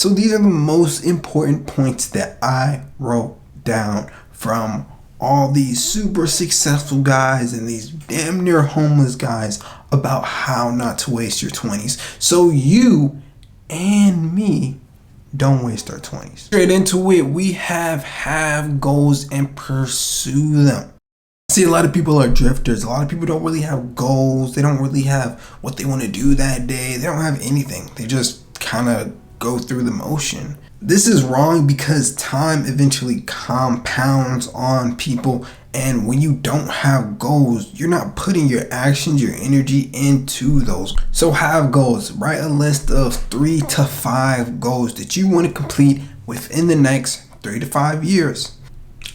So these are the most important points that I wrote down from all these super successful guys and these damn near homeless guys about how not to waste your 20s. So you and me don't waste our 20s. Straight into it, we have goals and pursue them. See, a lot of people are drifters. A lot of people don't really have goals. They don't really have what they want to do that day. They don't have anything. They just kind of go through the motion. This is wrong because time eventually compounds on people, and when you don't have goals, you're not putting your actions, your energy into those. So have goals. Write a list of 3 to 5 goals that you want to complete within the next 3 to 5 years.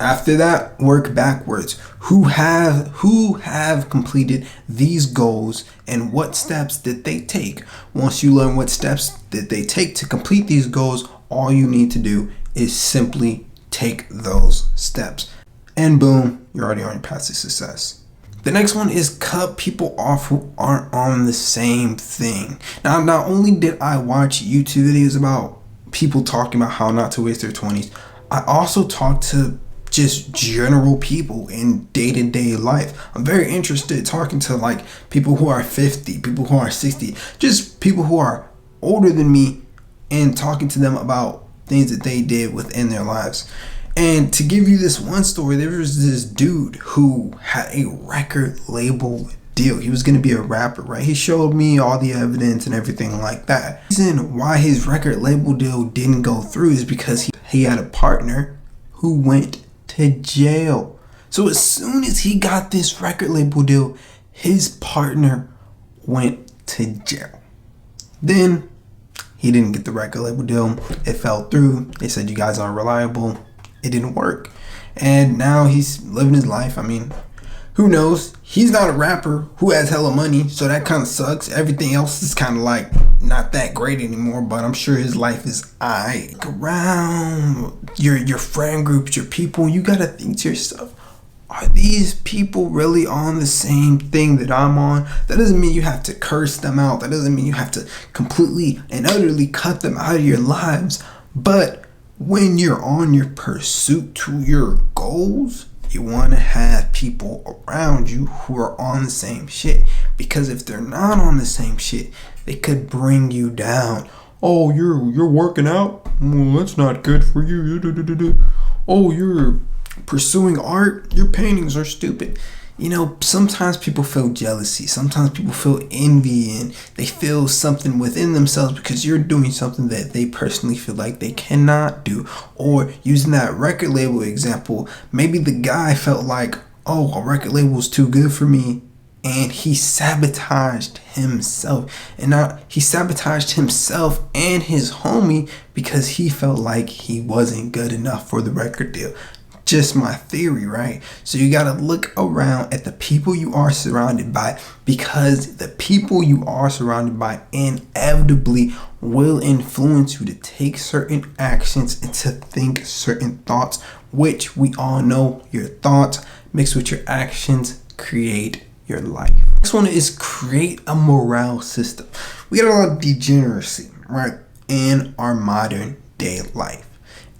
After that, work backwards. Who have completed these goals and what steps did they take? Once you learn what steps did they take to complete these goals, all you need to do is simply take those steps. And boom, you're already on your path to success. The next one is cut people off who aren't on the same thing. Now, not only did I watch YouTube videos about people talking about how not to waste their 20s, I also talked to just general people in day-to-day life. I'm very interested talking to like people who are 50, people who are 60, just people who are older than me, and talking to them about things that they did within their lives. And to give you this one story, there was this dude who had a record label deal. He was going to be a rapper, right? He showed me all the evidence and everything like that. The reason why his record label deal didn't go through is because he had a partner who went to jail. So as soon as he got this record label deal, his partner went to jail. Then he didn't get the record label deal. It fell through. They said, you guys aren't reliable. It didn't work. And now he's living his life. I mean, who knows? He's not a rapper who has hella money, so that kind of sucks. Everything else is kind of like not that great anymore, but I'm sure his life is aight. Around your friend groups, your people, you gotta think to yourself, are these people really on the same thing that I'm on? That doesn't mean you have to curse them out. That doesn't mean you have to completely and utterly cut them out of your lives. But when you're on your pursuit to your goals, you want to have people around you who are on the same shit. Because if they're not on the same shit, they could bring you down. Oh, you're working out? Well, that's not good for you. Oh, you're pursuing art? Your paintings are stupid. You know, sometimes people feel jealousy. Sometimes people feel envy, and they feel something within themselves because you're doing something that they personally feel like they cannot do. Or using that record label example, maybe the guy felt like, oh, a record label is too good for me, and he sabotaged himself. And he sabotaged himself and his homie because he felt like he wasn't good enough for the record deal. Just my theory, right? So you got to look around at the people you are surrounded by, because the people you are surrounded by inevitably will influence you to take certain actions and to think certain thoughts, which we all know your thoughts mixed with your actions create your life. Next one is create a morale system. We got a lot of degeneracy, right, in our modern day life.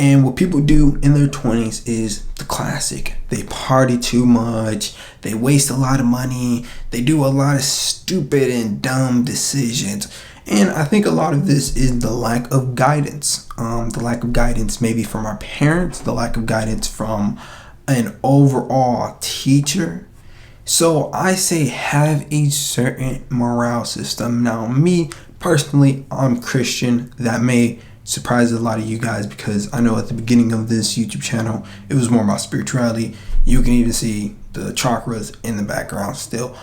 And what people do in their 20s is the classic. They party too much. They waste a lot of money. They do a lot of stupid and dumb decisions. And I think a lot of this is the lack of guidance. The lack of guidance maybe from our parents. The lack of guidance from an overall teacher. So I say have a certain morale system. Now, me personally, I'm Christian. That may surprised a lot of you guys, because I know at the beginning of this YouTube channel it was more about spirituality. You can even see the chakras in the background still,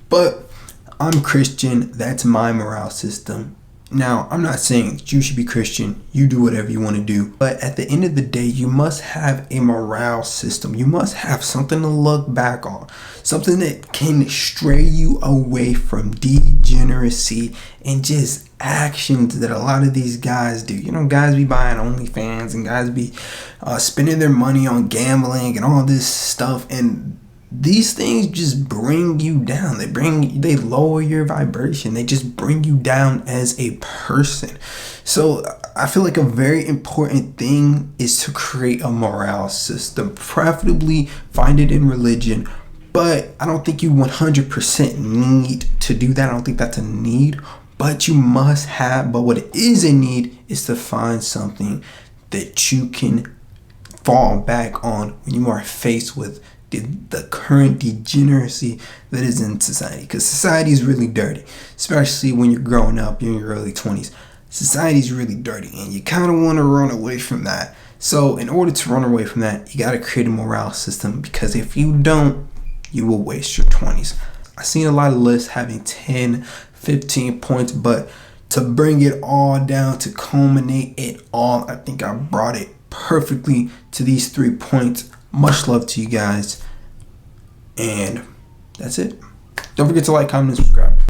but I'm Christian. That's my morale system. Now, I'm not saying you should be Christian. You do whatever you want to do, but at the end of the day, you must have a morale system. You must have something to look back on, something that can stray you away from degeneracy and just actions that a lot of these guys do. You know, guys be buying OnlyFans, and guys be spending their money on gambling and all this stuff, and these things just bring you down. They lower your vibration. They just bring you down as a person. So I feel like a very important thing is to create a morale system, preferably find it in religion, but I don't think you 100% need to do that. I don't think that's a need, but you must have. But what it is a need is to find something that you can fall back on when you are faced with the current degeneracy that is in society. Because society is really dirty, especially when you're growing up, you're in your early 20s. Society is really dirty, and you kind of want to run away from that. So in order to run away from that, you got to create a morale system, because if you don't, you will waste your 20s. I've seen a lot of lists having 10, 15 points, but to bring it all down, to culminate it all, I think I brought it perfectly to these 3 points. Much love to you guys, and that's it. Don't forget to like, comment, and subscribe.